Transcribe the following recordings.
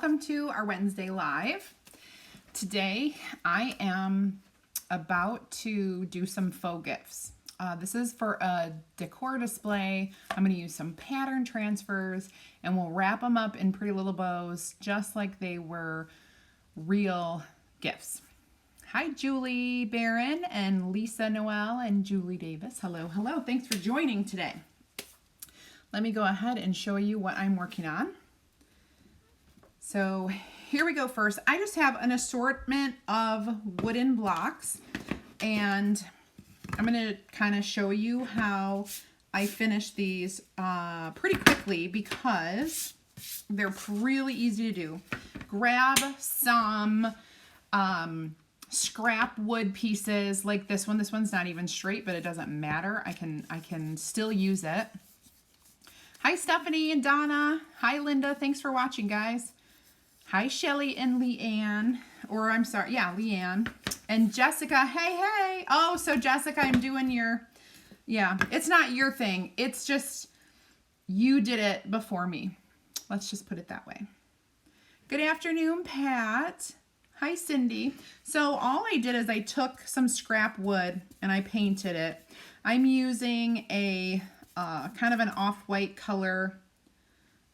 welcome to our Wednesday Live. Today I am about to do some faux gifts. This is for a decor display. I'm going to use some pattern transfers and we'll wrap them up in pretty little bows just like they were real gifts. Hi Julie Barron and Lisa Noel and Julie Davis. Hello, hello. Thanks for joining today. Let me go ahead and show you what I'm working on. So here we go first. I just have an assortment of wooden blocks and I'm going to kind of show you how I finish these pretty quickly because they're really easy to do. Grab some scrap wood pieces like this one. This one's not even straight, but it doesn't matter. I can still use it. Hi Stephanie and Donna. Hi Linda. Thanks for watching, guys. Hi Shelly and Leanne, or I'm sorry, yeah, Leanne. And Jessica, hey, hey. Oh, so Jessica, I'm doing your, yeah, it's not your thing. It's just, you did it before me. Let's just put it that way. Good afternoon, Pat. Hi, Cindy. So all I did is I took some scrap wood and I painted it. I'm using a kind of an off-white color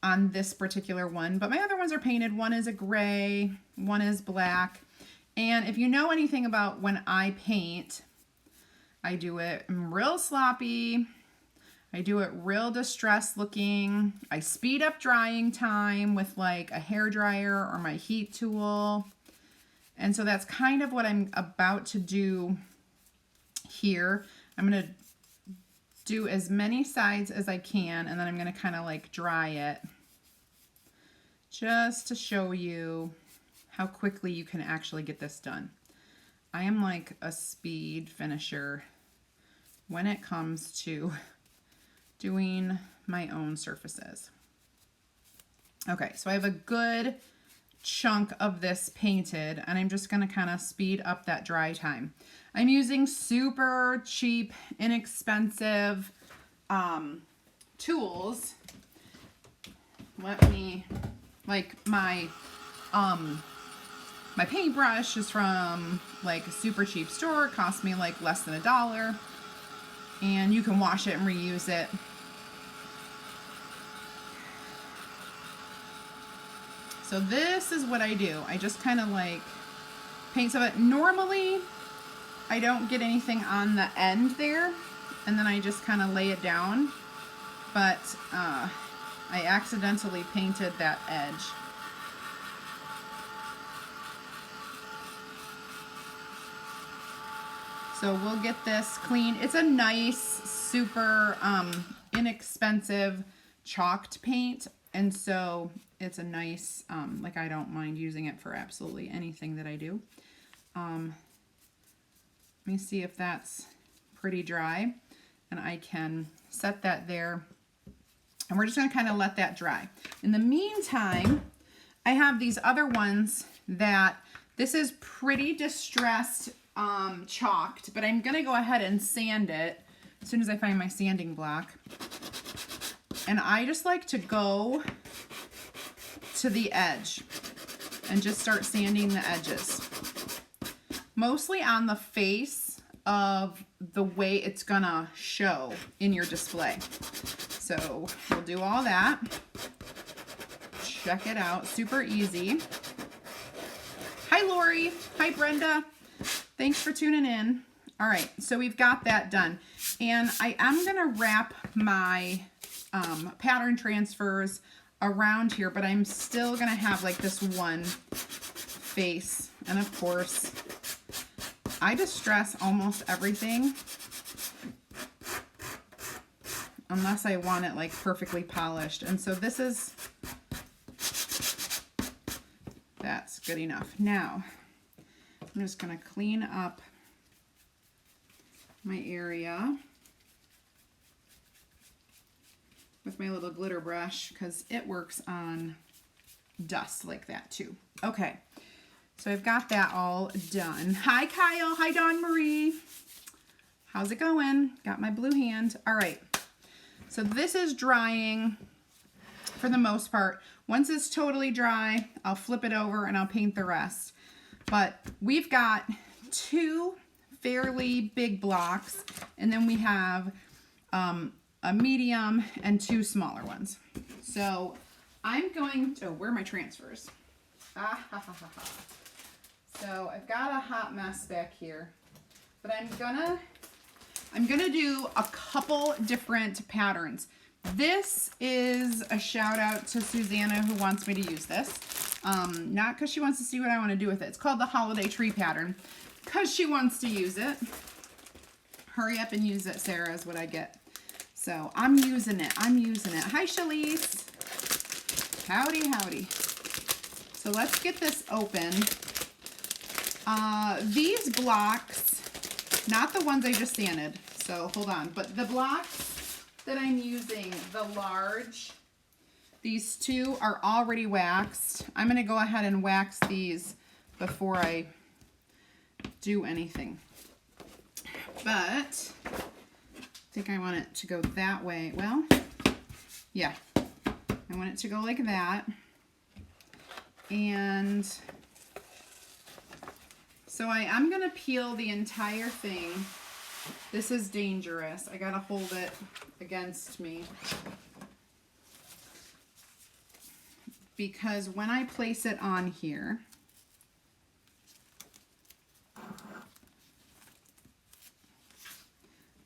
on this particular one, but my other ones are painted. One is a gray, one is black. And if you know anything about when I paint, I do it real sloppy. I do it real distressed looking. I speed up drying time with like a hair dryer or my heat tool. And so that's kind of what I'm about to do here. I'm going to do as many sides as I can, and then I'm going to kind of like dry it just to show you how quickly you can actually get this done. I am like a speed finisher when it comes to doing my own surfaces. Okay, so I have a good chunk of this painted and I'm just going to kind of speed up that dry time. I'm using super cheap, inexpensive tools. Let me, like my paintbrush is from like a super cheap store. It cost me like less than $1 and you can wash it and reuse it. So this is what I do. I just kind of like paint some of it. Normally, I don't get anything on the end there, and then I just kind of lay it down, but I accidentally painted that edge. So we'll get this clean. It's a nice, super inexpensive chalked paint, and so it's a nice, like I don't mind using it for absolutely anything that I do. Let me see if that's pretty dry, and I can set that there. And we're just going to kind of let that dry. In the meantime, I have these other ones that this is pretty distressed chalked, but I'm going to go ahead and sand it as soon as I find my sanding block. And I just like to go to the edge and just start sanding the edges. Mostly on the face of the way it's gonna show in your display. So we'll do all that. Check it out, super easy. Hi Lori, hi Brenda. Thanks for tuning in. All right, so we've got that done. And I am gonna wrap my pattern transfers around here, but I'm still gonna have like this one face. And of course, I distress almost everything unless I want it like perfectly polished. And so this is, that's good enough. Now, I'm just gonna clean up my area with my little glitter brush because it works on dust like that too. Okay. So I've got that all done. Hi, Kyle. Hi, Dawn Marie. How's it going? Got my blue hand. All right. So this is drying for the most part. Once it's totally dry, I'll flip it over and I'll paint the rest. But we've got 2 fairly big blocks, and then we have a medium and 2 smaller ones. So I'm going to, where are my transfers? So I've got a hot mess back here, but I'm gonna do a couple different patterns. This is a shout out to Susanna who wants me to use this. Not because she wants to see what I want to do with it. It's called the Holiday Tree Pattern because she wants to use it. Hurry up and use it, Sarah, is what I get. So I'm using it. I'm using it. Hi, Shalise. Howdy, howdy. So let's get this open. These blocks, not the ones I just sanded, so hold on, but the blocks that I'm using, the large, these 2 are already waxed. I'm going to go ahead and wax these before I do anything. But I think I want it to go that way. Well, yeah, I want it to go like that. And so I'm going to peel the entire thing. This is dangerous. I got to hold it against me. Because when I place it on here,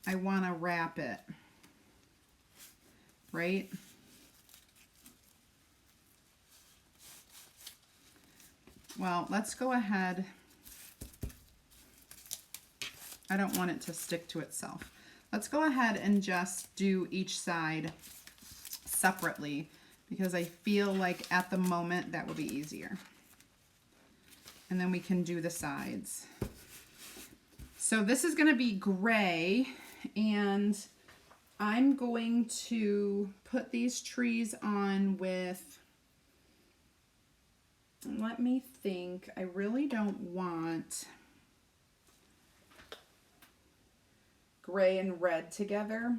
I want to wrap it, right? Well, let's go ahead. I don't want it to stick to itself. Let's go ahead and just do each side separately because I feel like at the moment that would be easier. And then we can do the sides. So this is going to be gray, and I'm going to put these trees on with, let me think, I really don't want gray and red together.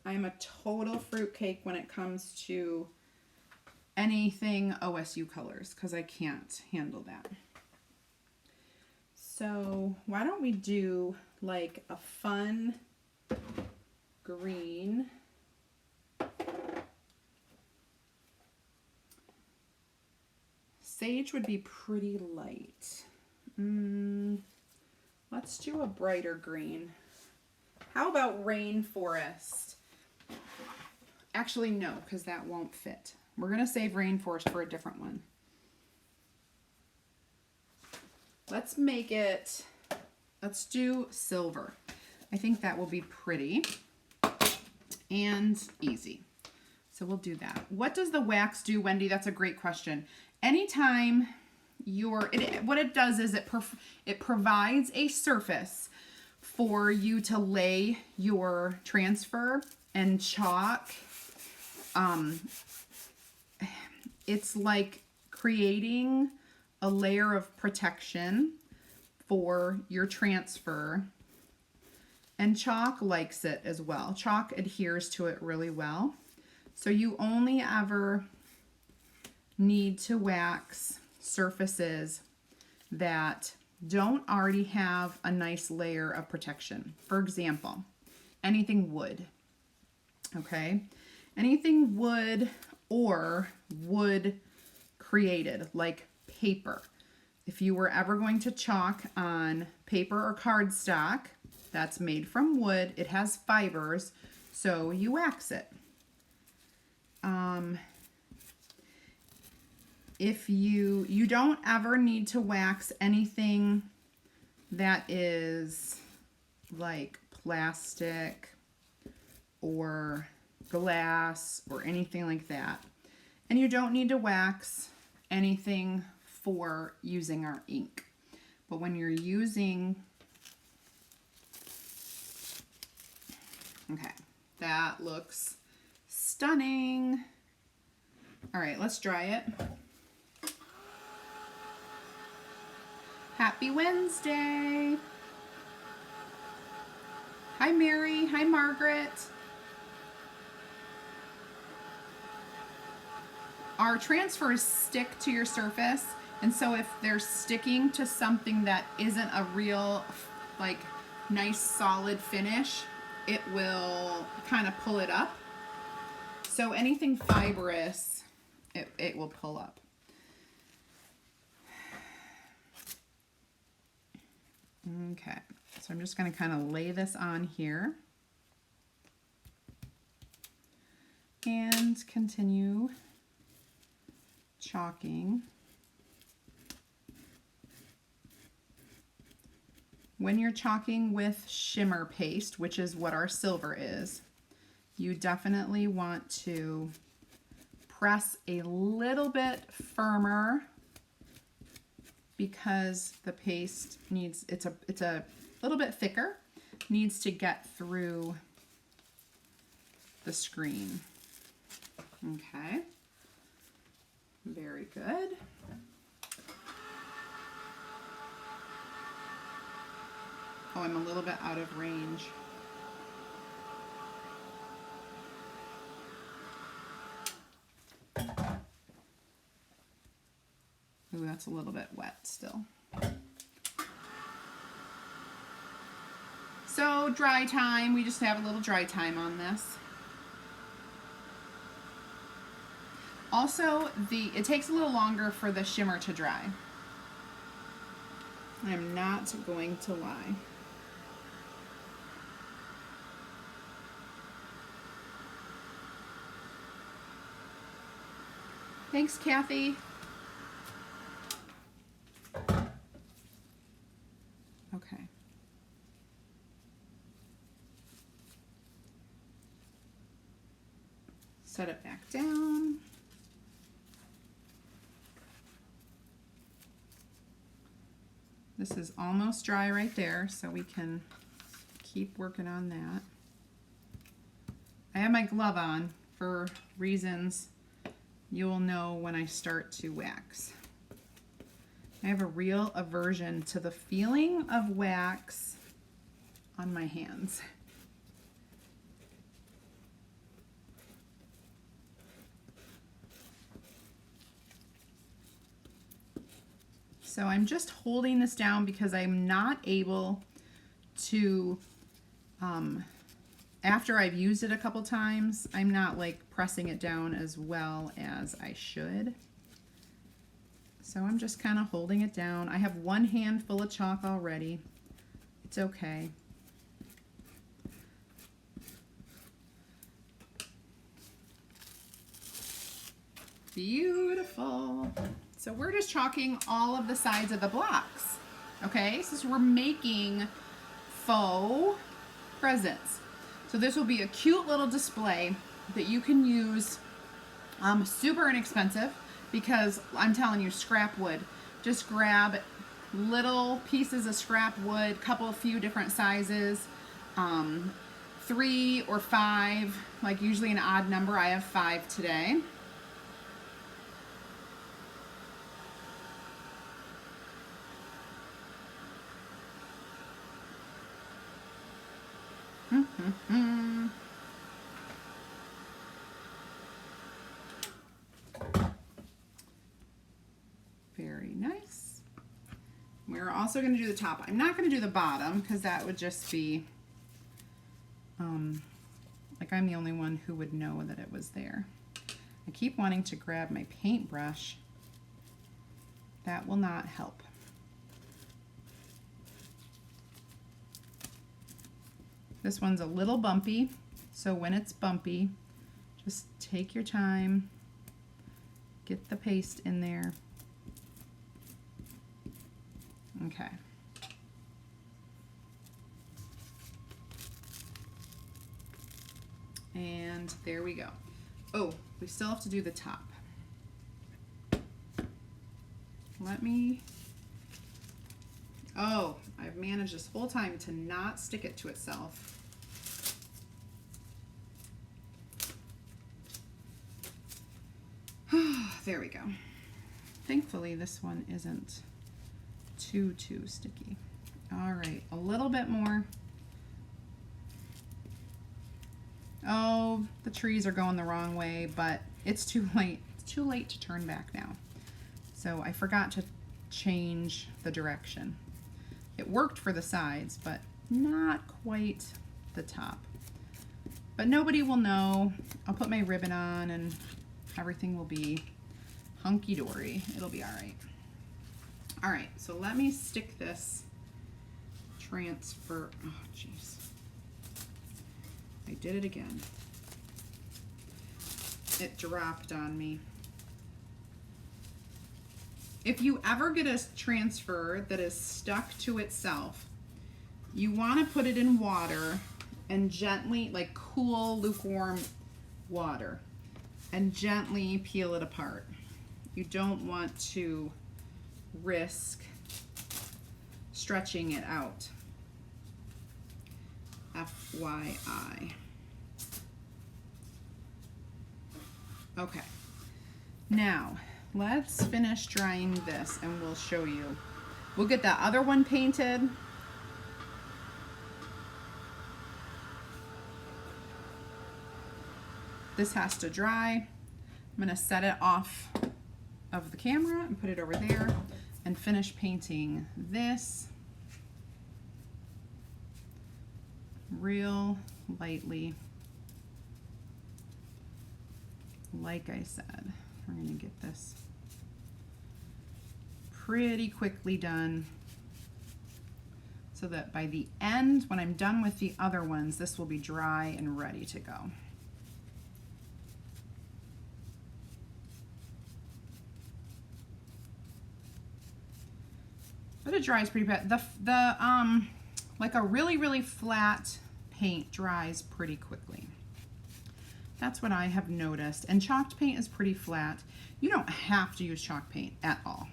I'm a total fruitcake when it comes to anything OSU colors because I can't handle that. So why don't we do like a fun green. Sage would be pretty light. Let's do a brighter green. How about rainforest? Actually, no, because that won't fit. We're going to save rainforest for a different one. Let's make it, let's do silver. I think that will be pretty and easy. So we'll do that. What does the wax do, Wendy? That's a great question. Anytime what it does is it provides a surface for you to lay your transfer and chalk. It's like creating a layer of protection for your transfer, and chalk likes it as well. Chalk adheres to it really well. So you only ever need to wax surfaces that don't already have a nice layer of protection. For example, anything wood, okay? Anything wood or wood created, like paper. If you were ever going to chalk on paper or cardstock that's made from wood, it has fibers, so you wax it. If you don't ever need to wax anything that is like plastic or glass or anything like that. And you don't need to wax anything for using our ink. But when you're using, okay, that looks stunning. All right, let's dry it. Happy Wednesday. Hi, Mary. Hi, Margaret. our transfers stick to your surface, and so if they're sticking to something that isn't a real like nice solid finish, it will kind of pull it up. So anything fibrous, it will pull up. Okay, so I'm just going to kind of lay this on here and continue chalking. When you're chalking with shimmer paste, which is what our silver is, you definitely want to press a little bit firmer because the paste needs, it's a little bit thicker, needs to get through the screen. Okay, very good. Oh, I'm a little bit out of range. Ooh, that's a little bit wet still. So dry time, we just have a little dry time on this. Also, it takes a little longer for the shimmer to dry. I'm not going to lie. Thanks, Kathy. Okay. Set it back down. This is almost dry right there, so we can keep working on that. I have my glove on for reasons you'll know when I start to wax. I have a real aversion to the feeling of wax on my hands. So I'm just holding this down because I'm not able to, after I've used it a couple times, I'm not like pressing it down as well as I should. So I'm just kind of holding it down. I have one hand full of chalk already. It's okay. Beautiful. So we're just chalking all of the sides of the blocks. Okay, so we're making faux presents. So this will be a cute little display that you can use, super inexpensive, because I'm telling you, scrap wood. Just grab little pieces of scrap wood, few different sizes, 3 or 5, like usually an odd number. I have 5 today. Very nice. We're also going to do the top. I'm not going to do the bottom because that would just be like I'm the only one who would know that it was there. I keep wanting to grab my paintbrush. That will not help. This one's a little bumpy, so when it's bumpy, just take your time, get the paste in there. Okay. And there we go. Oh, we still have to do the top. Oh, I've managed this whole time to not stick it to itself. There we go. Thankfully, this one isn't too sticky. All right, a little bit more. Oh, the trees are going the wrong way, but it's too late. It's too late to turn back now. So I forgot to change the direction. It worked for the sides, but not quite the top. But nobody will know. I'll put my ribbon on and everything will be hunky-dory. It'll be all right. All right, so let me stick this transfer. Oh, jeez. I did it again. It dropped on me. If you ever get a transfer that is stuck to itself, you want to put it in water and gently, like cool, lukewarm water, and gently peel it apart. You don't want to risk stretching it out. FYI. Okay, now let's finish drying this and we'll show you. We'll get that other one painted. This has to dry. I'm gonna set it off of the camera and put it over there and finish painting this real lightly. Like I said, we're gonna get this pretty quickly done so that by the end, when I'm done with the other ones, this will be dry and ready to go. But it dries pretty bad. Like a really flat paint dries pretty quickly. That's what I have noticed. And chalked paint is pretty flat. You don't have to use chalk paint at all.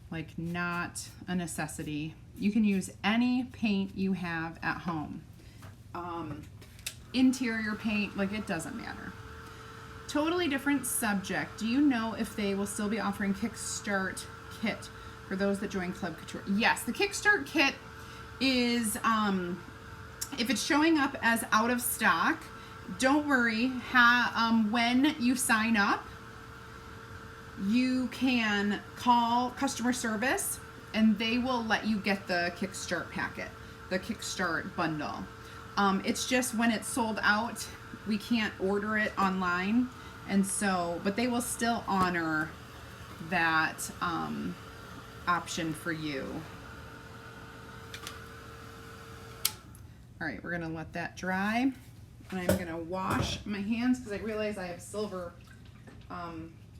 Like, not a necessity. You can use any paint you have at home. Interior paint, like, it doesn't matter. Totally different subject. Do you know if they will still be offering Kickstart kit for those that join Club Couture? Yes, the Kickstart kit is, if it's showing up as out of stock, don't worry. When you sign up, you can call customer service and they will let you get the Kickstart packet, the Kickstart bundle. It's just when it's sold out, we can't order it online. And so, but they will still honor that option for you. All right, we're gonna let that dry. And I'm gonna wash my hands because I realize I have silver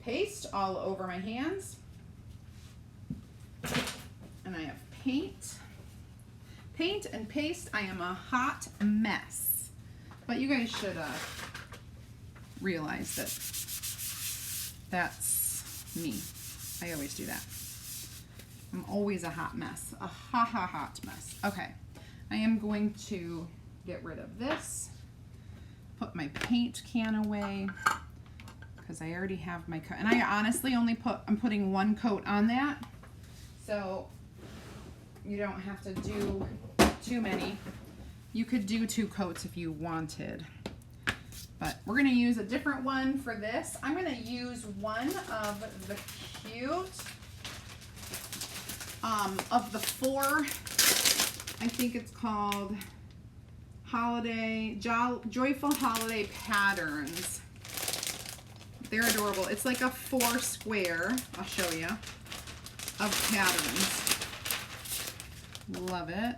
paste all over my hands. And I have paint. Paint and paste, I am a hot mess. But you guys should realize that that's me. I always do that. I'm always a hot mess, a hot mess. Okay, I am going to get rid of this. Put my paint can away because I already have my coat. And I honestly only I'm putting one coat on that. So you don't have to do too many. You could do 2 coats if you wanted. But we're gonna use a different one for this. I'm gonna use one of the cute, of the 4, I think it's called Joyful Holiday Patterns. They're adorable. It's like a 4 square, I'll show you, of patterns. Love it.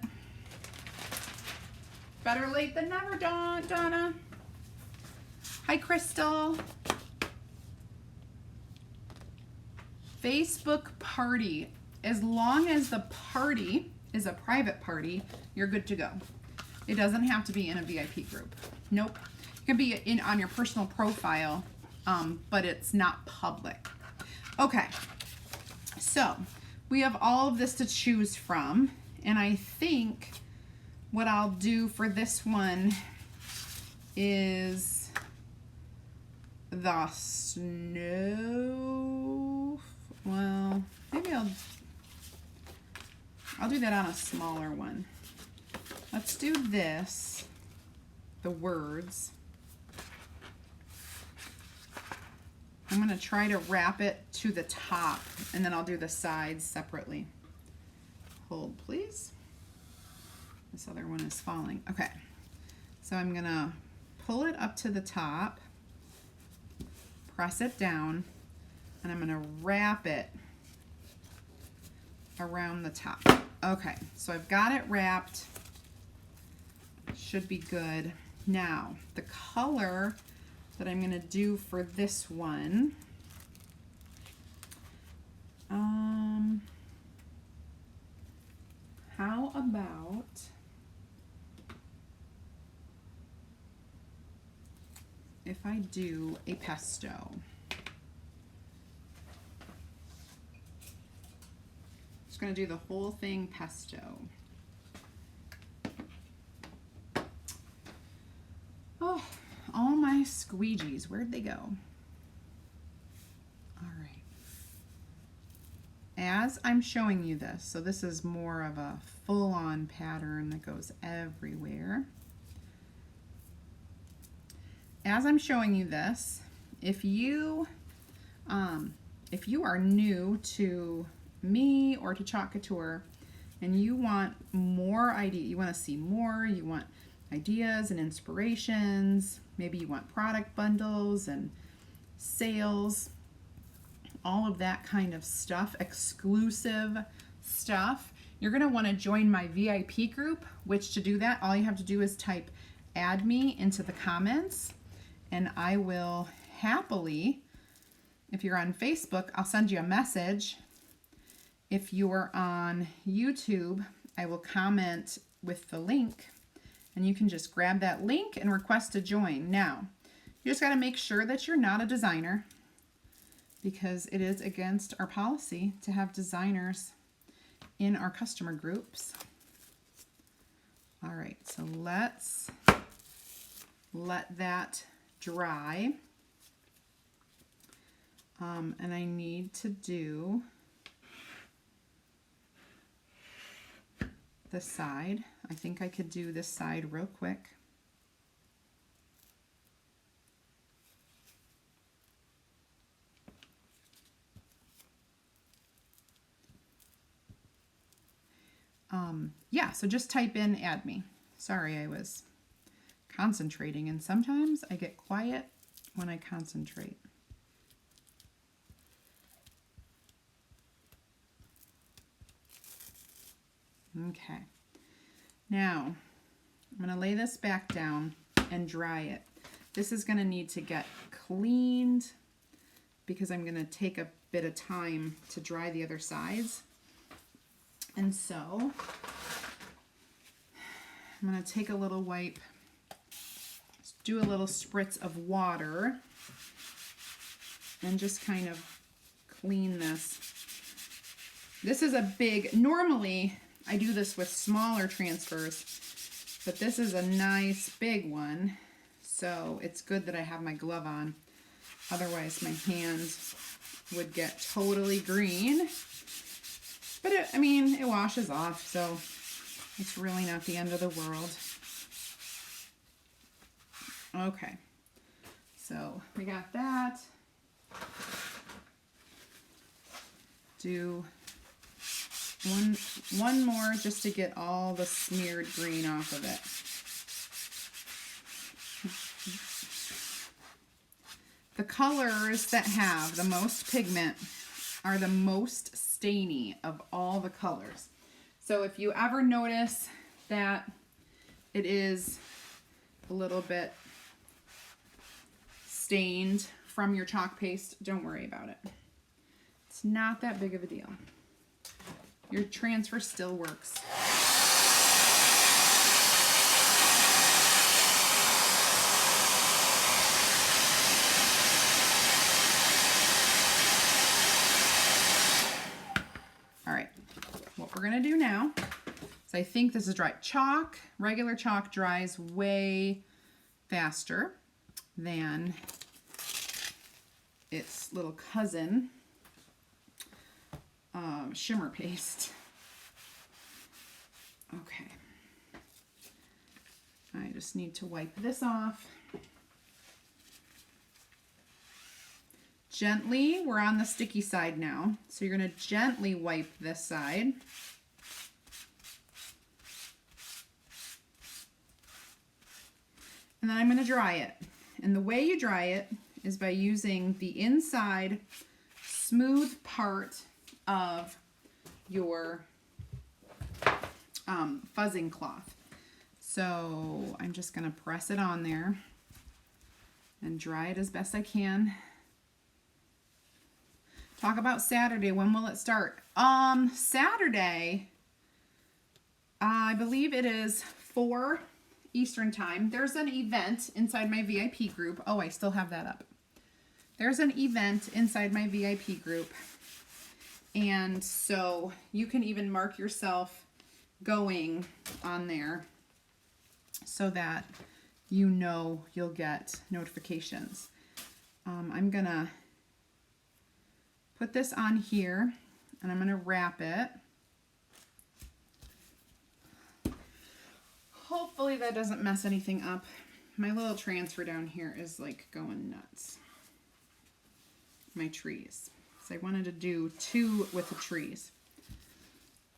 Better late than never, Donna. Hi, Crystal. Facebook party. As long as the party is a private party, you're good to go. It doesn't have to be in a VIP group. Nope. It can be on your personal profile, but it's not public. Okay, so we have all of this to choose from, and I think what I'll do for this one is the snow. Well, maybe I'll do that on a smaller one. Let's do this, the words. I'm going to try to wrap it to the top, and then I'll do the sides separately. Hold, please. This other one is falling. Okay, so I'm going to pull it up to the top, press it down, and I'm going to wrap it around the top. Okay, so I've got it wrapped. Should be good. Now, the color that I'm going to do for this one, how about if I do a pesto? Just going to do the whole thing pesto. Oh, all my squeegees, where'd they go? All right. As I'm showing you this, so this is more of a full-on pattern that goes everywhere. As I'm showing you this, if you are new to me or to Chalk Couture and you want more ideas, you want to see more, you want ideas and inspirations, maybe you want product bundles and sales, all of that kind of stuff, exclusive stuff, you're going to want to join my VIP group, which to do that, all you have to do is type add me into the comments, and I will happily, if you're on Facebook, I'll send you a message. If you're on YouTube, I will comment with the link, and you can just grab that link and request to join. Now, you just got to make sure that you're not a designer, because it is against our policy to have designers in our customer groups. All right, so let's let that dry. And I need to do the side. I think I could do this side real quick. Yeah, so just type in add me. Sorry, I was concentrating, and sometimes I get quiet when I concentrate. Okay, now I'm going to lay this back down and dry it. This is going to need to get cleaned because I'm going to take a bit of time to dry the other sides. And so I'm going to take a little wipe, do a little spritz of water, and just kind of clean this. This is a big, normally I do this with smaller transfers, but this is a nice big one, so it's good that I have my glove on. Otherwise my hands would get totally green. But I mean, it washes off, so it's really not the end of the world. Okay, so we got that. Do one more just to get all the smeared green off of it. The colors that have the most pigment are the most stainy of all the colors. So if you ever notice that it is a little bit stained from your chalk paste, don't worry about it. It's not that big of a deal. Your transfer still works. All right, what we're gonna do now is I think this is dry. Chalk, regular chalk dries way faster than its little cousin, shimmer paste. Okay, I just need to wipe this off. gently, we're on the sticky side now, so you're going to gently wipe this side. And then I'm going to dry it. And the way you dry it is by using the inside smooth part of your fuzzing cloth. So I'm just going to press it on there and dry it as best I can. Talk about Saturday. When will it start? Saturday, I believe it is 4 Eastern time. There's an event inside my VIP group. Oh, I still have that up. There's an event inside my VIP group. And so you can even mark yourself going on there so that you know you'll get notifications. I'm gonna put this on here and I'm gonna wrap it. Hopefully that doesn't mess anything up. My little transfer down here is like going nuts. My trees. So I wanted to do 2 with the trees.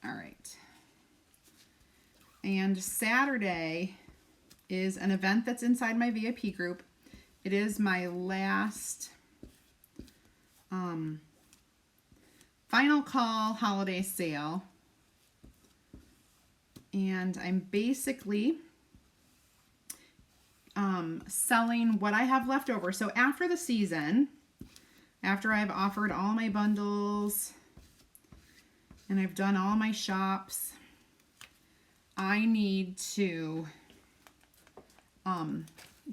All right. And Saturday is an event that's inside my VIP group. It is my last final call holiday sale. And I'm basically selling what I have left over. So after the season, after I've offered all my bundles and I've done all my shops, I need to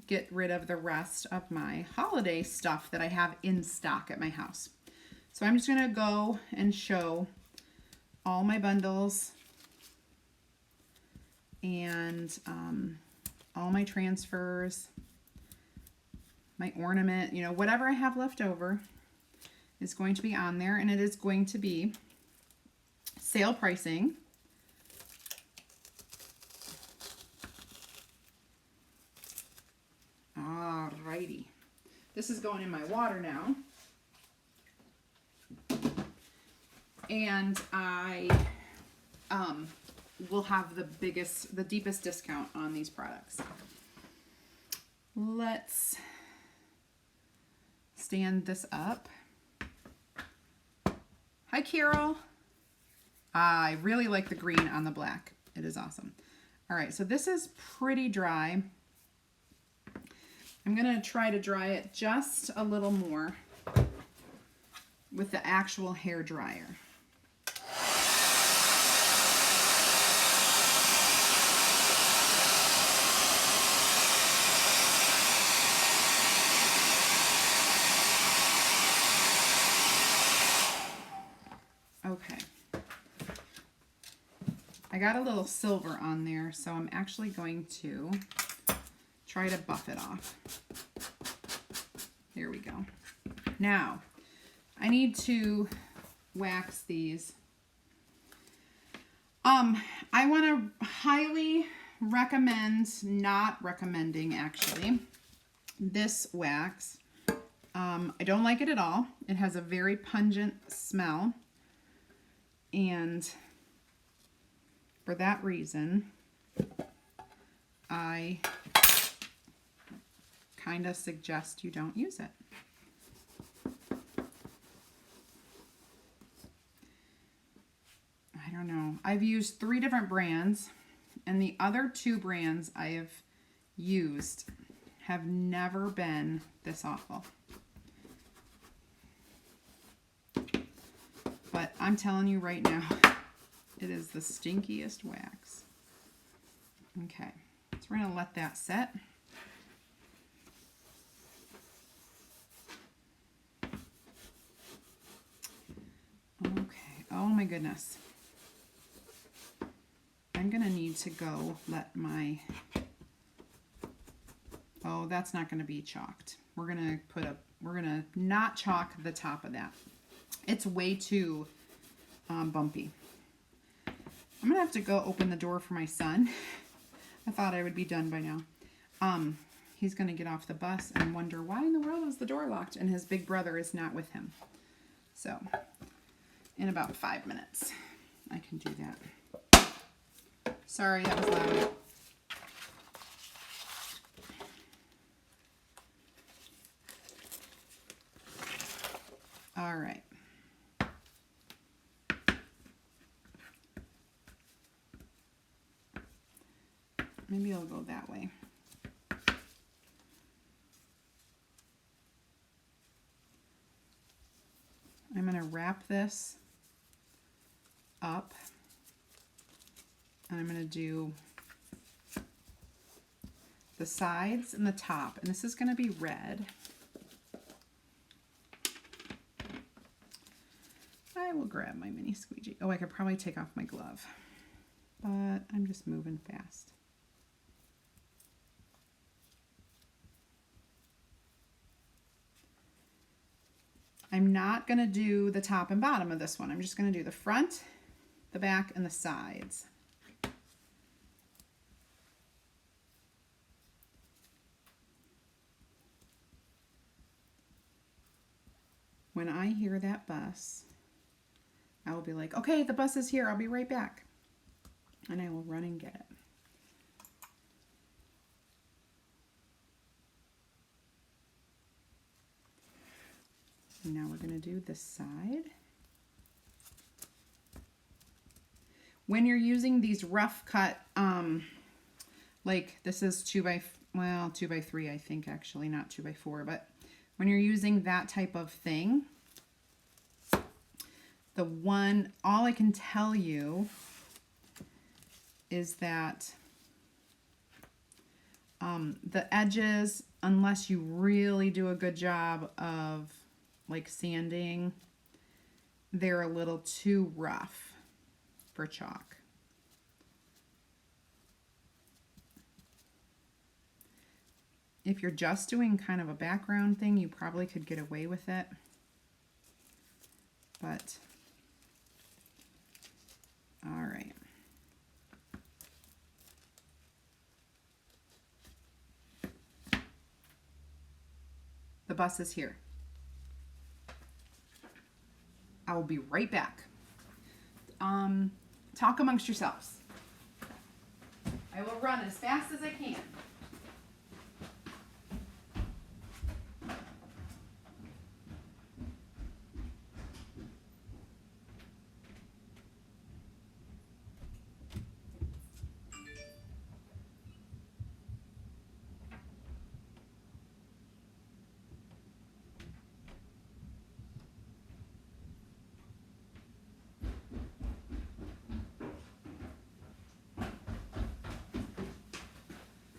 get rid of the rest of my holiday stuff that I have in stock at my house. So I'm just going to go and show all my bundles and all my transfers, my ornament, you know, whatever I have left over is going to be on there, and it is going to be sale pricing. Alrighty. This is going in my water now. And I will have the deepest discount on these products. Let's stand this up. Hi, Carol. I really like the green on the black. It is awesome. All right, so this is pretty dry. I'm going to try to dry it just a little more with the actual hair dryer. Okay. I got a little silver on there, so I'm actually going to try to buff it off. There we go. Now, I need to wax these. I want to highly recommend, not recommending actually, this wax. I don't like it at all. It has a very pungent smell. And for that reason, I kind of suggest you don't use it. I don't know. I've used 3 different brands, and the other 2 brands I have used have never been this awful. But I'm telling you right now, it is the stinkiest wax. Okay, so we're going to let that set. Okay, oh my goodness. I'm going to need to go let my, oh, that's not going to be chalked. We're going to not chalk the top of that. It's way too bumpy. I'm going to have to go open the door for my son. I thought I would be done by now. he's going to get off the bus and wonder why in the world is the door locked and his big brother is not with him. So in about 5 minutes, I can do that. Sorry, that was loud. All right. Maybe I'll go that way. I'm going to wrap this up, and I'm going to do the sides and the top, and this is going to be red. I will grab my mini squeegee. Oh, I could probably take off my glove, but I'm just moving fast. I'm not going to do the top and bottom of this one. I'm just going to do the front, the back, and the sides. When I hear that bus, I will be like, okay, the bus is here. I'll be right back. And I will run and get it. And now we're going to do this side. When you're using these rough cut, like this is 2 by 3, I think, actually, not 2 by 4, but when you're using that type of thing, all I can tell you is that the edges, unless you really do a good job of like sanding, they're a little too rough for chalk. If you're just doing kind of a background thing, you probably could get away with it. But, all right. The bus is here. I will be right back. Talk amongst yourselves. I will run as fast as I can.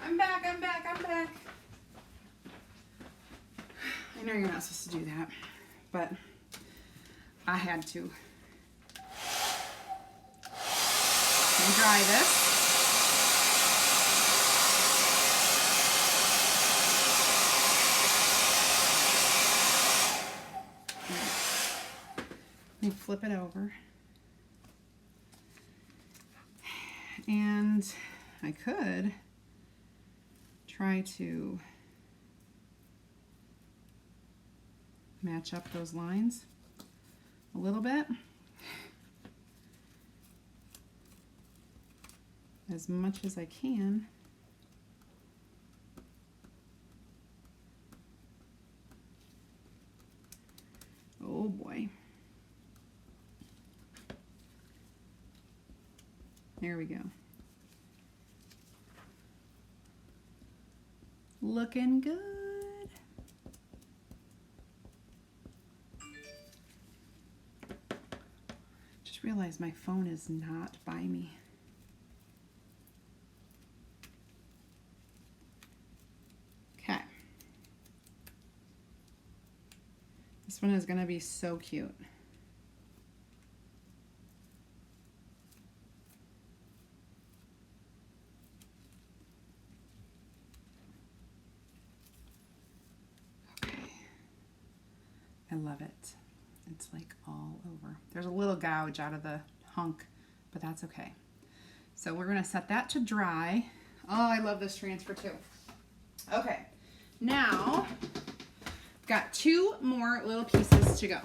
I'm back. I know you're not supposed to do that, but I had to. And dry this. Let me flip it over. And I could try to match up those lines a little bit, as much as I can. Oh boy. There we go. Looking good. Just realized my phone is not by me. Okay. This one is going to be so cute. I love it. It's like all over. There's a little gouge out of the hunk, but that's okay. So we're going to set that to dry. Oh, I love this transfer too. Okay, Now, got 2 more little pieces to go.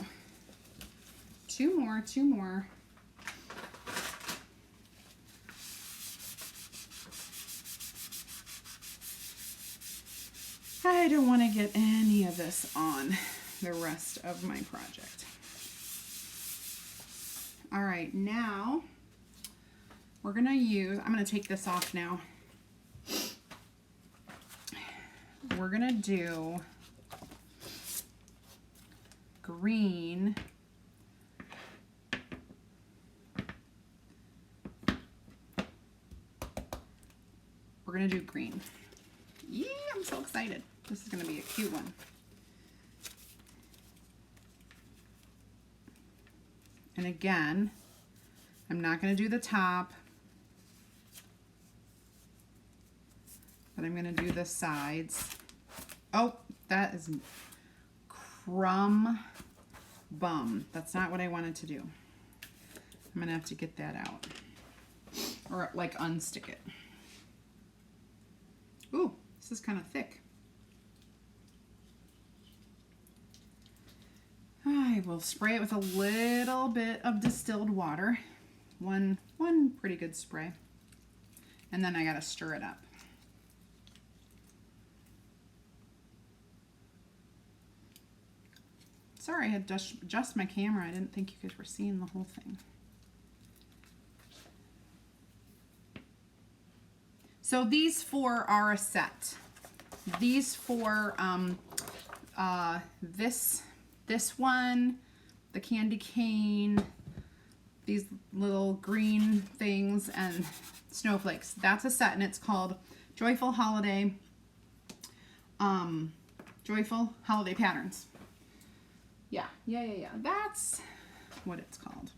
2 more, 2 more. I don't want to get any of this on the rest of my project. All right, now we're gonna use, I'm gonna take this off now. We're gonna do green. We're gonna do green. Yeah, I'm so excited. This is gonna be a cute one. And again, I'm not gonna do the top, but I'm gonna do the sides. Oh, that is crumb bum. That's not what I wanted to do. I'm gonna have to get that out. Or like unstick it. Ooh, this is kind of thick. I will spray it with a little bit of distilled water. One pretty good spray. And then I gotta stir it up. Sorry, I had to adjust my camera. I didn't think you guys were seeing the whole thing. So these 4 are a set. These 4, this one, the candy cane, these little green things, and snowflakes. That's a set, and it's called Joyful Holiday Patterns. Yeah. That's what it's called.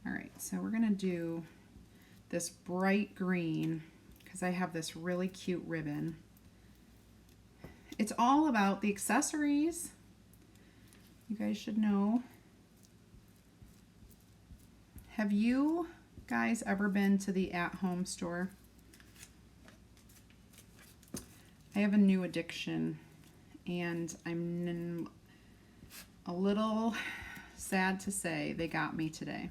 All right, so we're gonna do this bright green because I have this really cute ribbon. It's all about the accessories. You guys should know. Have you guys ever been to the at-home store? I have a new addiction, and I'm a little sad to say they got me today.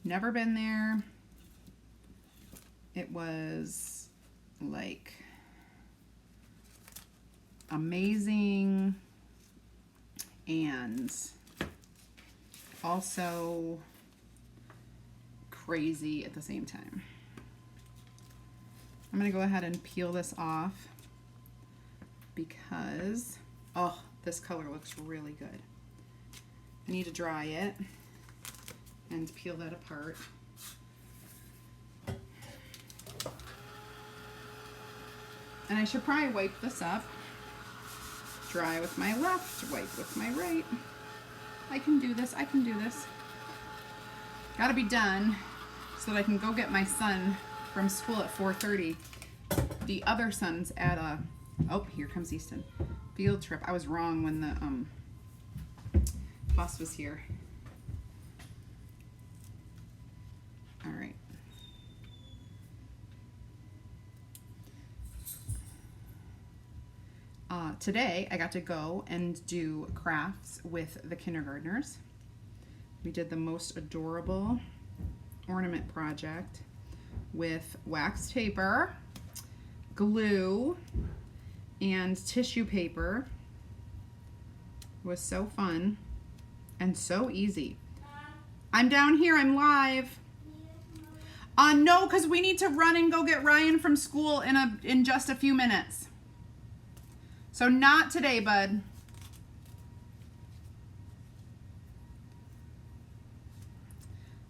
Never been there. It was like amazing and also crazy at the same time. I'm gonna go ahead and peel this off because, oh, this color looks really good. I need to dry it and peel that apart. And I should probably wipe this up. Dry with my left, wipe with my right. I can do this, I can do this. Gotta be done so that I can go get my son from school at 4:30. The other son's at a, oh, here comes Easton, field trip. I was wrong when the bus was here. All right. Today I got to go and do crafts with the kindergartners. We did the most adorable ornament project with wax paper, glue, and tissue paper. It was so fun and so easy. I'm down here, I'm live. No, because we need to run and go get Ryan from school in just a few minutes. So not today, bud.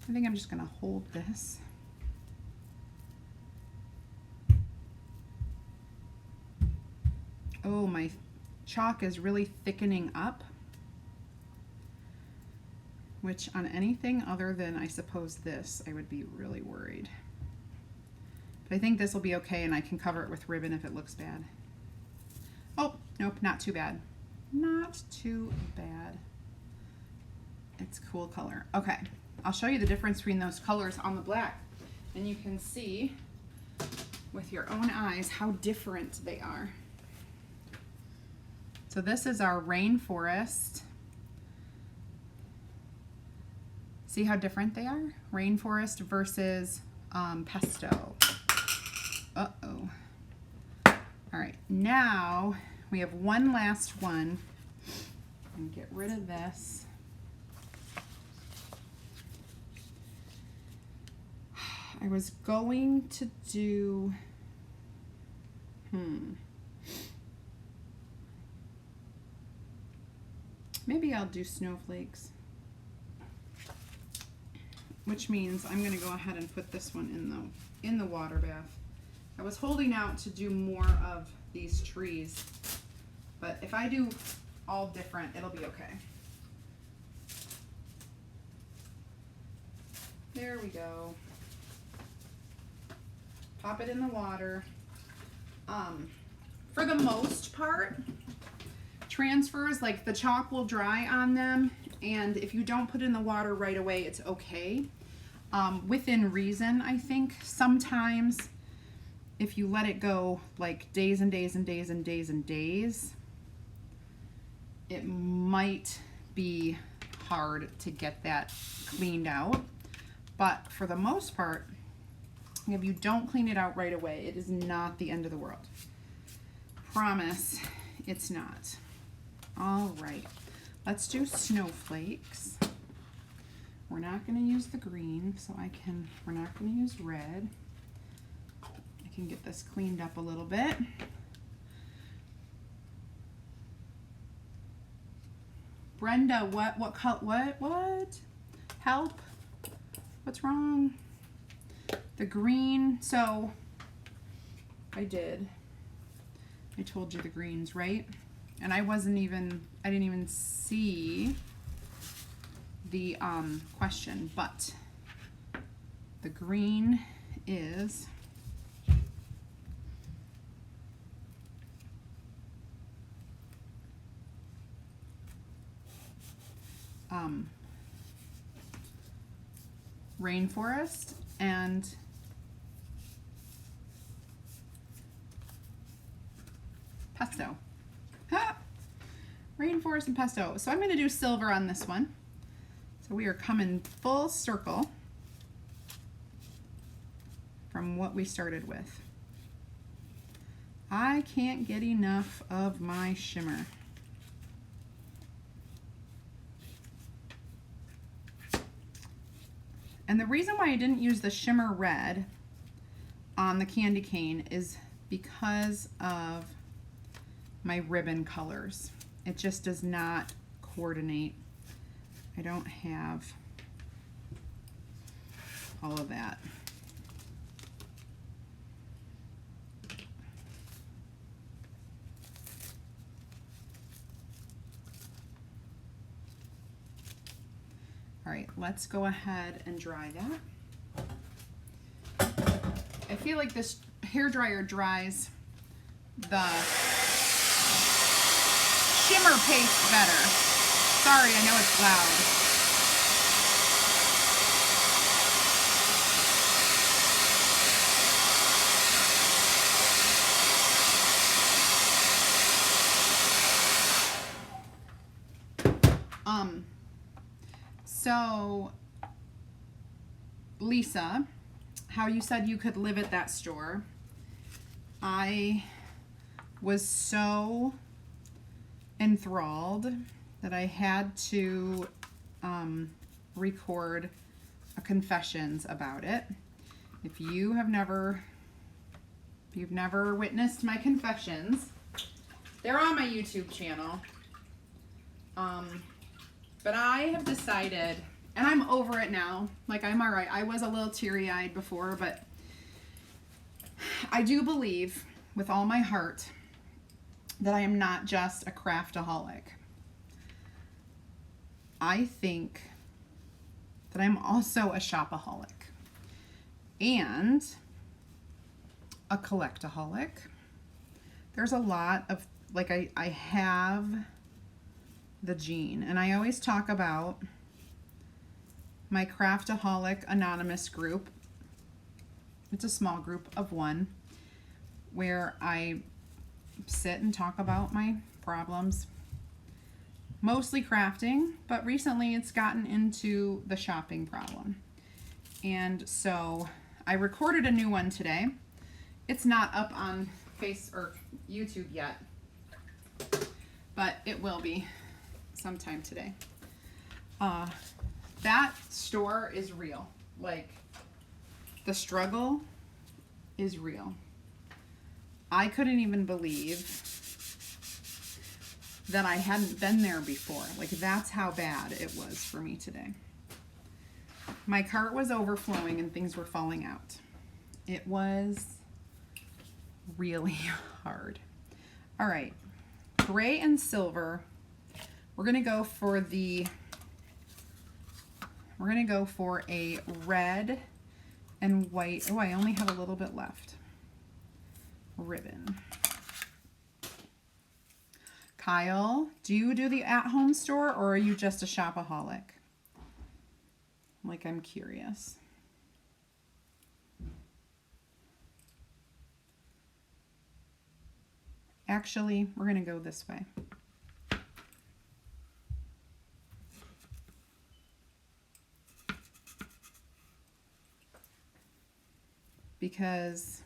I think I'm just gonna hold this. Oh, my chalk is really thickening up, which on anything other than, I suppose, this, I would be really worried. But I think this will be okay, and I can cover it with ribbon if it looks bad. Oh, nope, not too bad. Not too bad. It's a cool color. Okay, I'll show you the difference between those colors on the black, and you can see with your own eyes how different they are. So this is our rainforest. See how different they are? Rainforest versus pesto. Uh-oh. All right, now we have one last one. And get rid of this. I was going to do, maybe I'll do snowflakes, which means I'm going to go ahead and put this one in the water bath. I was holding out to do more of these trees, but if I do all different, it'll be okay. There we go. Pop it in the water. For the most part, transfers, like the chalk will dry on them, and if you don't put it in the water right away, it's okay. Within reason, I think. Sometimes if you let it go like days and days and days and days and days, it might be hard to get that cleaned out. But for the most part, if you don't clean it out right away, it is not the end of the world. Promise, it's not. All right, let's do snowflakes. We're not going to use the green, so we're not going to use red. I can get this cleaned up a little bit. Brenda, what? Help. What's wrong? The green, so I told you the greens, right? And I didn't even see the question, but the green is rainforest and pesto. Rainforest and pesto. So I'm going to do silver on this one. So we are coming full circle from what we started with. I can't get enough of my shimmer. And the reason why I didn't use the shimmer red on the candy cane is because of my ribbon colors. It just does not coordinate. I don't have all of that. All right, let's go ahead and dry that. I feel like this hairdryer dries the shimmer paste better. Sorry, I know it's loud. So, Lisa, how you said you could live at that store, I was so enthralled that I had to record a confessions about it. If you've never witnessed my confessions, they're on my YouTube channel. But I have decided, and I'm over it now, like I'm all right. I was a little teary-eyed before, but I do believe with all my heart that I am not just a craftaholic. I think that I'm also a shopaholic and a collectaholic. There's a lot of, like, I have the gene, and I always talk about my Craftaholic Anonymous group. It's a small group of one where I sit and talk about my problems. Mostly crafting, but recently it's gotten into the shopping problem. And so I recorded a new one today. It's not up on YouTube yet, but it will be sometime today. That store is real. Like, the struggle is real. I couldn't even believe that I hadn't been there before. Like, that's how bad it was for me today. My cart was overflowing and things were falling out. It was really hard. All right, gray and silver. We're gonna go for a red and white. Oh, I only have a little bit left. Ribbon. Kyle, do you do the at-home store or are you just a shopaholic? Like, I'm curious. Actually, we're going to go this way. Because,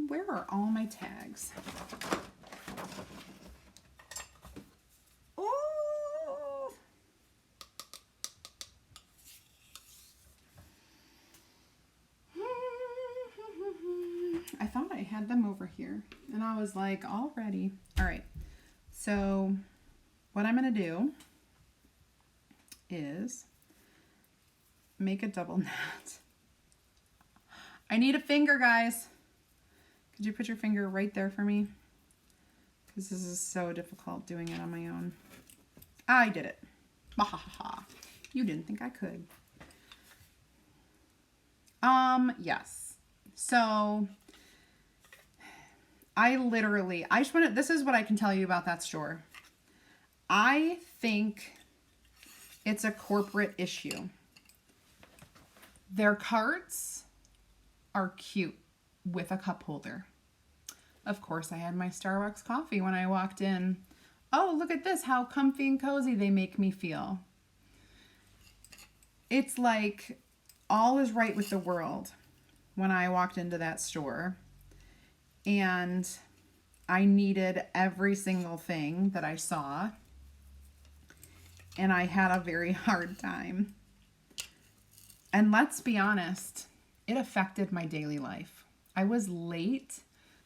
where are all my tags? Oh! I thought I had them over here, and I was like, already. All right, so what I'm going to do is make a double knot. I need a finger, guys. Could you put your finger right there for me? Because this is so difficult doing it on my own. I did it. Bahaha. You didn't think I could. Yes. So this is what I can tell you about that store. I think it's a corporate issue. Their carts are cute with a cup holder. Of course, I had my Starbucks coffee when I walked in. Oh, look at this, how comfy and cozy they make me feel. It's like all is right with the world when I walked into that store. And I needed every single thing that I saw. And I had a very hard time. And let's be honest, it affected my daily life. I was late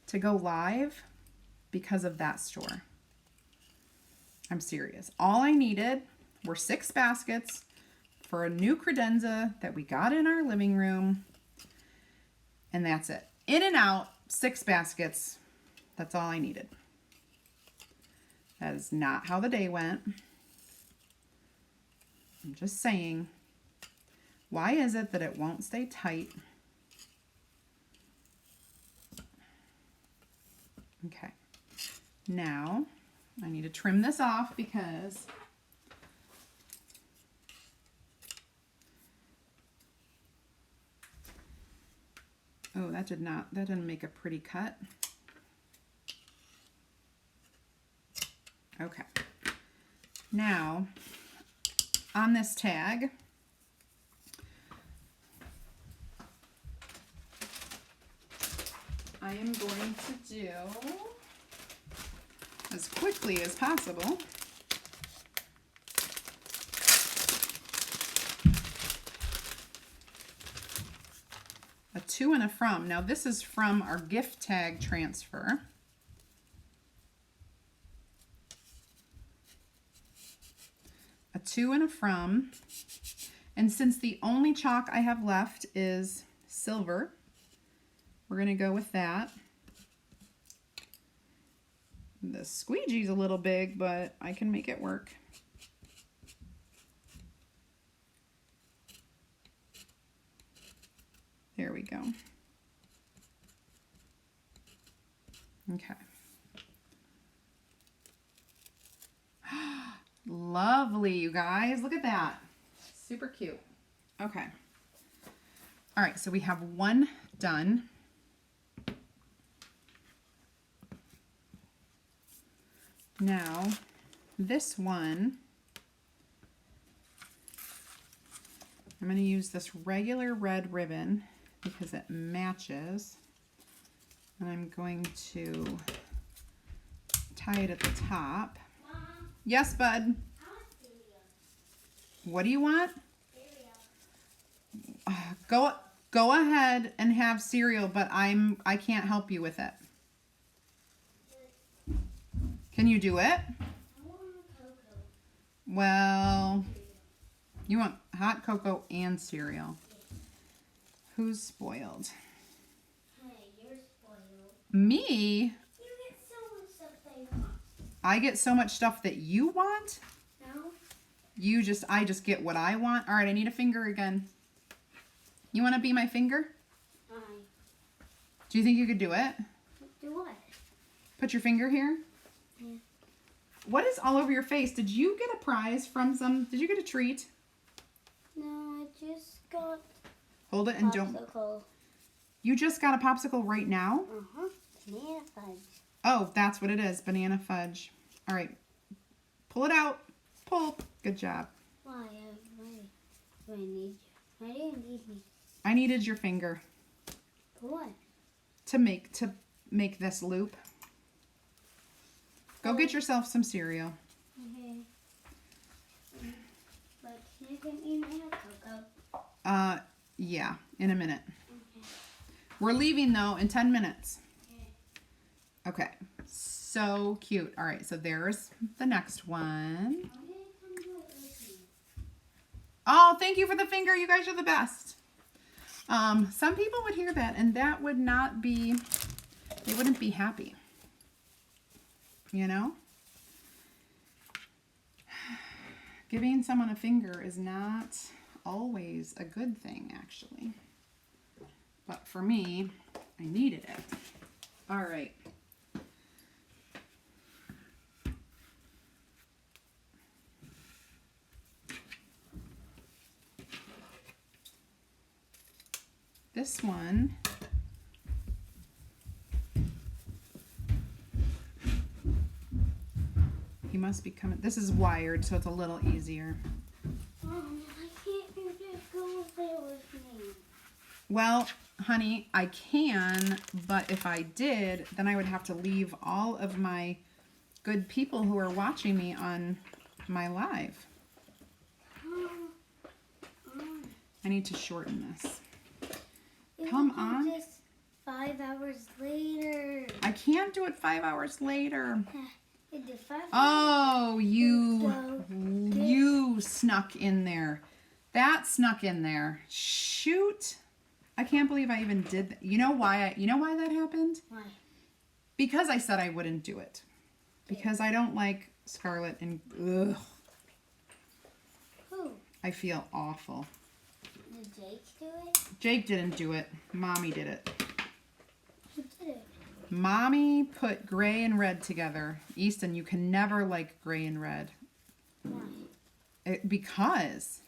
to go live because of that store. I'm serious. All I needed were 6 baskets for a new credenza that we got in our living room. And that's it. In and out, 6 baskets. That's all I needed. That is not how the day went. I'm just saying. Why is it that it won't stay tight? Okay. Now, I need to trim this off because oh, that didn't make a pretty cut. Okay. Now, on this tag, I am going to do, as quickly as possible, a to and a from. Now this is from our gift tag transfer. A to and a from. And since the only chalk I have left is silver, we're going to go with that. The squeegee's a little big, but I can make it work. There we go. Okay. Lovely, you guys. Look at that. Super cute. Okay. All right, so we have one done. Now, this one, I'm going to use this regular red ribbon because it matches. And I'm going to tie it at the top. Mom, Yes, bud? I want cereal. What do you want? Cereal. Go ahead and have cereal, but I can't help you with it. Can you do it? I want cocoa. Well, you want hot cocoa and cereal. Who's spoiled? Hey, you're spoiled. Me? You get so much stuff that you want. I get so much stuff that you want? No? I just get what I want. All right, I need a finger again. You want to be my finger? Hi. Do you think you could do it? Do what? Put your finger here. Yeah. What is all over your face? Did you get a prize from did you get a treat? No, I just got Hold it and don't. popsicle. You just got a popsicle right now? Uh-huh. Banana fudge. Oh, that's what it is. Banana fudge. All right. Pull it out. Pull. Good job. Why do I need you? Why do you need me? I needed your finger For what? to make this loop. Go get yourself some cereal. Okay. But can you get me my hot cocoa? Yeah, in a minute. Okay. We're leaving though in 10 minutes. Okay. Okay. So cute. All right, so there's the next one. I'm gonna come do it with you. Oh, thank you for the finger. You guys are the best. Some people would hear that and that would not be, they wouldn't be happy. You know? Giving someone a finger is not always a good thing, actually. But for me, I needed it. All right. This one, he must be coming. This is wired, so it's a little easier. I can't you just go there with me. Well, honey, I can, but if I did, then I would have to leave all of my good people who are watching me on my live. I need to shorten this. Come on. Just 5 hours later. I can't do it 5 hours later. It did 5 Oh, So, you snuck in there. That snuck in there. Shoot. I can't believe I even did that. You know why that happened? Why? Because I said I wouldn't do it. Because I don't like scarlet and ugh. Who? I feel awful. Did Jake do it? Jake didn't do it. Mommy did it. Who did it? Mommy put gray and red together. Easton, you can never like gray and red. Why? Because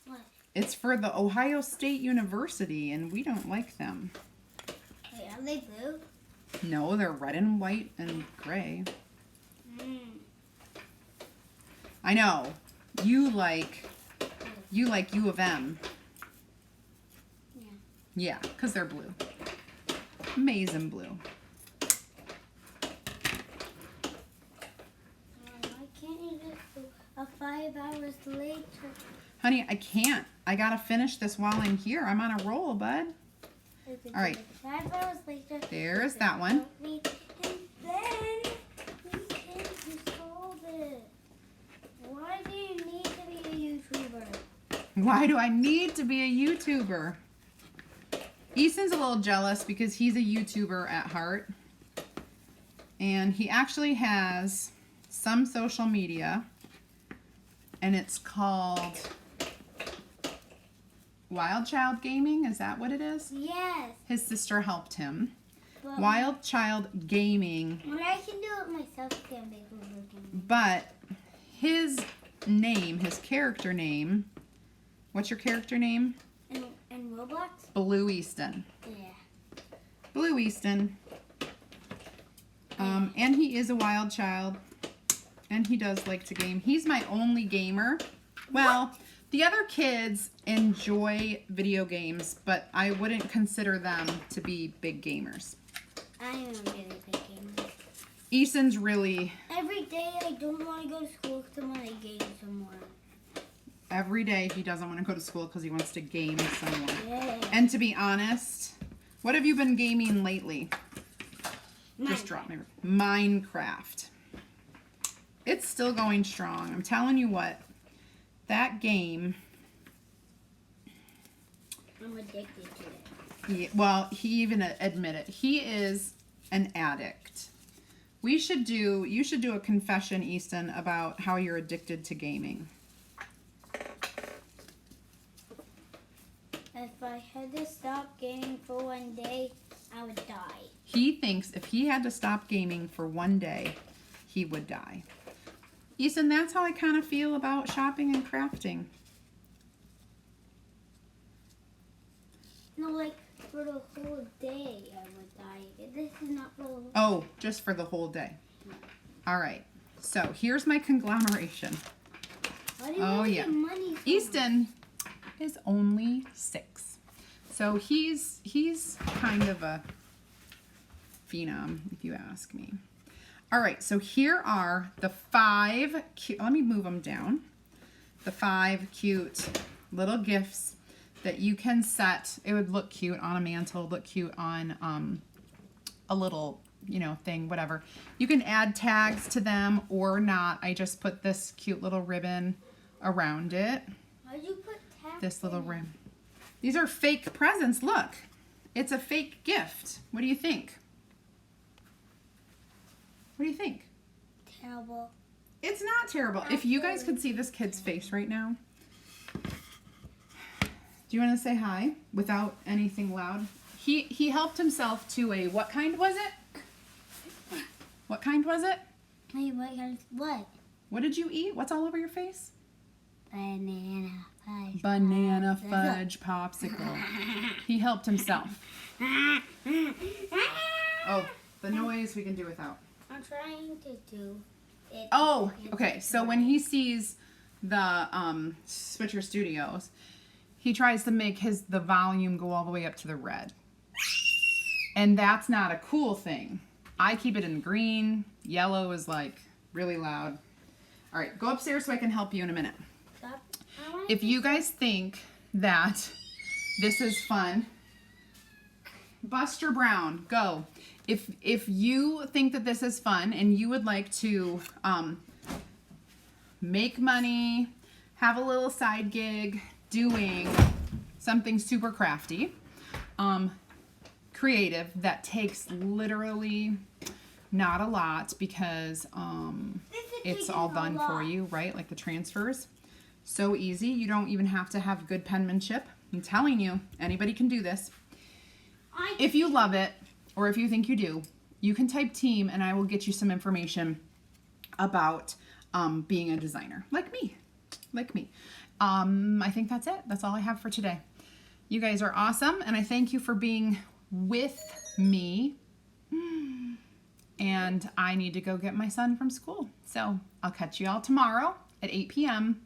Why? it's for the Ohio State University and we don't like them. Wait, are they blue? No, they're red and white and gray. I know. You like U of M. Yeah. Yeah, because they're blue. Amazing blue. Why can't you just do a 5 hours later? Honey, I can't. I gotta finish this while I'm here. I'm on a roll, bud. All right. 5 hours later. There's that one. And then we can solve it. Why do you need to be a YouTuber? Why do I need to be a YouTuber? Easton's a little jealous because he's a YouTuber at heart. And he actually has some social media. And it's called Wild Child Gaming. Is that what it is? Yes. His sister helped him. But Wild Child Gaming. when I can do it myself, it can be working. But his name, his character name, what's your character name? And Roblox? Blue Easton. Yeah. Blue Easton. And he is a wild child. And he does like to game. He's my only gamer. Well, the other kids enjoy video games, but I wouldn't consider them to be big gamers. I am a really big gamer. Easton's really... Every day I don't want to go to school because I want to game some more. Every day he doesn't want to go to school because he wants to game some more. Yeah. And to be honest, what have you been gaming lately? Just drop me. Minecraft. It's still going strong. I'm telling you what, that game. I'm addicted to it. Well, he even admitted he is an addict. You should do a confession, Easton, about how you're addicted to gaming. If I had to stop gaming for one day, I would die. He thinks if he had to stop gaming for one day, he would die. Easton, that's how I kind of feel about shopping and crafting. No, like for the whole day, I would die. This is not for the whole Oh, just for the whole day. All right. So here's my conglomeration. Why do you Oh, want to yeah. get money from? Easton is only 6. So he's kind of a phenom, if you ask me. All right, so here are the 5 cute, let me move them down. The 5 cute little gifts that you can set. It would look cute on a mantle, look cute on a little, thing, whatever. You can add tags to them or not. I just put this cute little ribbon around it. Why'd you put tags This little in it? rim. These are fake presents. Look, it's a fake gift. What do you think? What do you think? Terrible. It's not terrible. If you guys could see this kid's face right now. Do you want to say hi without anything loud? He helped himself to a, what kind was it? What kind was it? Hey, what? What did you eat? What's all over your face? Banana fudge. Banana fudge popsicle. He helped himself. Oh, the noise we can do without. I'm trying to do it. Oh, okay. So when he sees the Switcher Studios, he tries to make the volume go all the way up to the red. And that's not a cool thing. I keep it in green. Yellow is like really loud. All right, go upstairs so I can help you in a minute. Stop. If you guys think that this is fun, Buster Brown, go. If you think that this is fun and you would like to make money, have a little side gig doing something super crafty, creative, that takes literally not a lot because it's all done for you, right? Like the transfers. So easy. You don't even have to have good penmanship. I'm telling you, anybody can do this. If you love it, or if you think you do, you can type team and I will get you some information about being a designer. Like me. I think that's it. That's all I have for today. You guys are awesome, and I thank you for being with me. And I need to go get my son from school. So I'll catch you all tomorrow at 8 p.m.